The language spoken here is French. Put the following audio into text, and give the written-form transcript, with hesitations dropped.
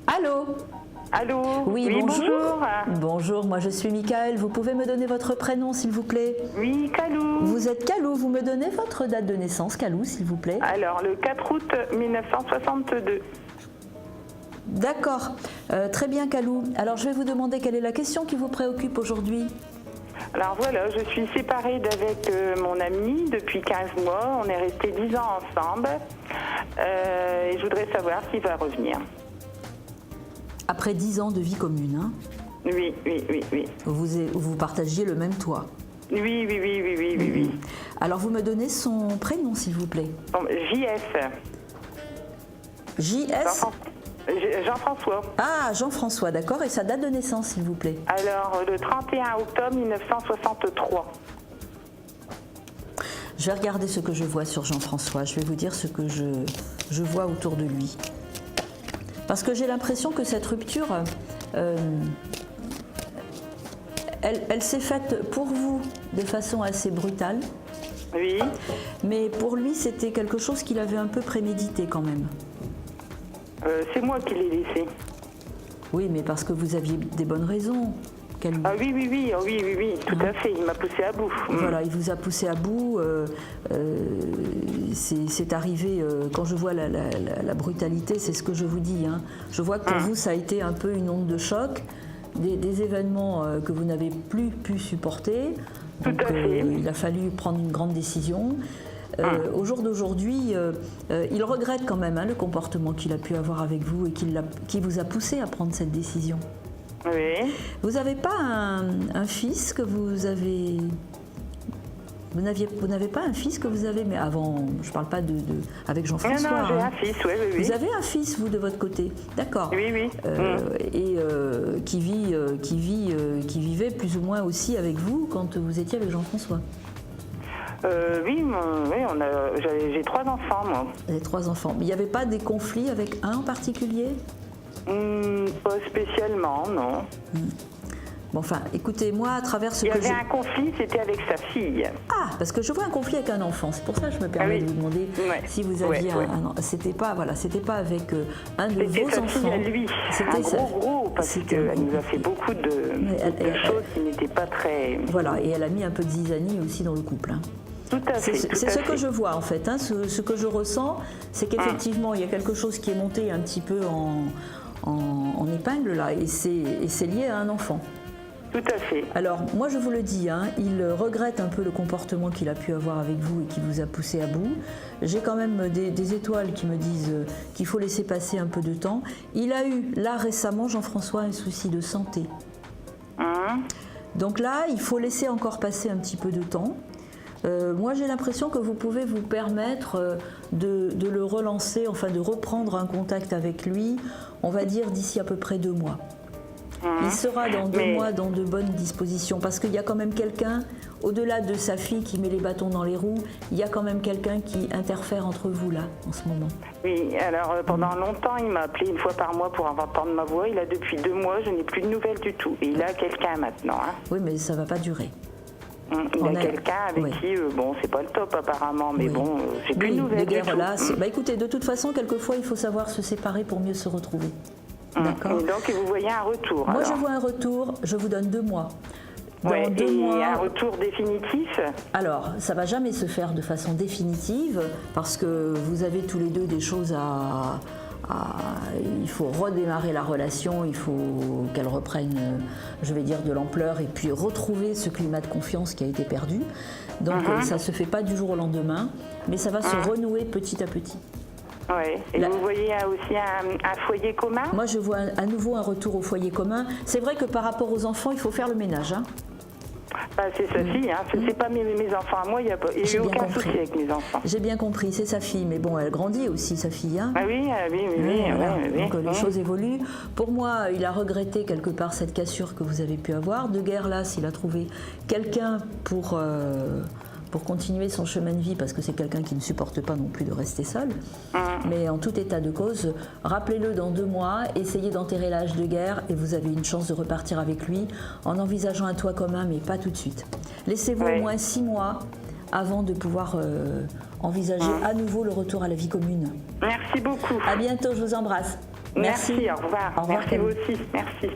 Allô? Allô? Oui, bonjour. bonjour. Bonjour, moi je suis Michael. Vous pouvez me donner votre prénom, s'il vous plaît? Oui, Calou. Vous êtes Calou. Vous me donnez votre date de naissance, Calou, s'il vous plaît? Alors, le 4 août 1962. D'accord. Très bien, Calou. Alors, je vais vous demander quelle est la question qui vous préoccupe aujourd'hui. Alors voilà, je suis séparée d'avec mon ami depuis 15 mois. On est restés 10 ans ensemble. Et je voudrais savoir s'il va revenir. Après 10 ans de vie commune, hein, Oui. vous partagiez le même toit. Oui. Alors, vous me donnez son prénom, s'il vous plaît? Bon, JF. JS? Jean-François. Ah, Jean-François, d'accord. Et sa date de naissance, s'il vous plaît? Alors, le 31 octobre 1963. Je vais regarder ce que je vois sur Jean-François. Je vais vous dire ce que je vois autour de lui. Parce que j'ai l'impression que cette rupture, elle s'est faite pour vous de façon assez brutale. Oui. Mais pour lui, c'était quelque chose qu'il avait un peu prémédité quand même. C'est moi qui l'ai laissé. Oui, mais parce que vous aviez des bonnes raisons. Ah oui, tout à fait. Il m'a poussé à bout. Voilà, il vous a poussé à bout. C'est arrivé, quand je vois la brutalité, c'est ce que je vous dis. Hein. Je vois que pour vous, ça a été un peu une onde de choc, des événements que vous n'avez plus pu supporter. Donc, tout à fait. Il a fallu prendre une grande décision. Au jour d'aujourd'hui, il regrette quand même le comportement qu'il a pu avoir avec vous et qui vous a poussé à prendre cette décision. Oui. Vous n'avez pas un fils que vous avez... Vous n'avez pas un fils que vous avez, mais avant, je ne parle pas avec Jean-François. Non, j'ai un fils, oui. Vous avez un fils, vous, de votre côté? D'accord. Oui. Et qui vivait plus ou moins aussi avec vous quand vous étiez avec Jean-François? J'ai 3 enfants, moi. Vous avez 3 enfants. Mais il n'y avait pas des conflits avec un en particulier? Pas spécialement, non. Bon, enfin, écoutez, moi, à travers ce Il y avait un conflit, c'était avec sa fille. Ah, parce que je vois un conflit avec un enfant. C'est pour ça que je me permets de vous demander si vous aviez un... C'était pas avec un de vos enfants. C'était sa fille à lui. C'était gros, parce qu'elle nous a fait beaucoup de choses qui n'étaient pas très... Voilà, et elle a mis un peu de zizanie aussi dans le couple. Hein. Tout à fait. C'est ce que je vois, en fait. Hein. Ce que je ressens, c'est qu'effectivement, il y a quelque chose qui est monté un petit peu en épingle, là, et c'est lié à un enfant. Tout à fait. Alors, moi, je vous le dis, il regrette un peu le comportement qu'il a pu avoir avec vous et qui vous a poussé à bout. J'ai quand même des étoiles qui me disent qu'il faut laisser passer un peu de temps. Il a eu, là, récemment, Jean-François, un souci de santé. Donc là, il faut laisser encore passer un petit peu de temps. Moi, j'ai l'impression que vous pouvez vous permettre de le relancer, enfin de reprendre un contact avec lui, on va dire d'ici à peu près 2 mois. Il sera dans 2 mois dans de bonnes dispositions parce qu'il y a quand même quelqu'un, au-delà de sa fille qui met les bâtons dans les roues, il y a quand même quelqu'un qui interfère entre vous là, en ce moment. Oui, alors pendant longtemps, il m'a appelé 1 fois par mois pour entendre ma voix. Il a depuis 2 mois, je n'ai plus de nouvelles du tout. Et il a quelqu'un maintenant. Hein. Oui, mais ça ne va pas durer. Il a quelqu'un avec qui, c'est pas le top apparemment, mais j'ai plus de nouvelles du tout. Écoutez, de toute façon, quelquefois, il faut savoir se séparer pour mieux se retrouver. D'accord. Et donc, vous voyez un retour? Moi, je vois un retour, je vous donne 2 mois. Dans 2 mois, un retour définitif? Alors, ça ne va jamais se faire de façon définitive, parce que vous avez tous les deux des choses il faut redémarrer la relation, il faut qu'elle reprenne, je vais dire, de l'ampleur, et puis retrouver ce climat de confiance qui a été perdu. Donc, ça ne se fait pas du jour au lendemain, mais ça va se renouer petit à petit. Oui. Et vous voyez aussi un foyer commun? Moi, je vois à nouveau un retour au foyer commun. C'est vrai que par rapport aux enfants, il faut faire le ménage. Hein. C'est sa fille, c'est pas mes enfants à moi, il n'y a eu aucun souci avec mes enfants. J'ai bien compris, c'est sa fille, mais bon, elle grandit aussi, sa fille. Hein. Ah oui. Donc les choses évoluent. Pour moi, il a regretté quelque part cette cassure que vous avez pu avoir. De guerre lasse, il a trouvé quelqu'un pour continuer son chemin de vie, parce que c'est quelqu'un qui ne supporte pas non plus de rester seul. Mais en tout état de cause, rappelez-le dans 2 mois, essayez d'enterrer l'âge de guerre et vous avez une chance de repartir avec lui en envisageant un toit commun, mais pas tout de suite. Laissez-vous au moins 6 mois avant de pouvoir envisager à nouveau le retour à la vie commune. Merci beaucoup. À bientôt, je vous embrasse. Merci, au revoir. Au revoir, Merci Camille. vous aussi, merci.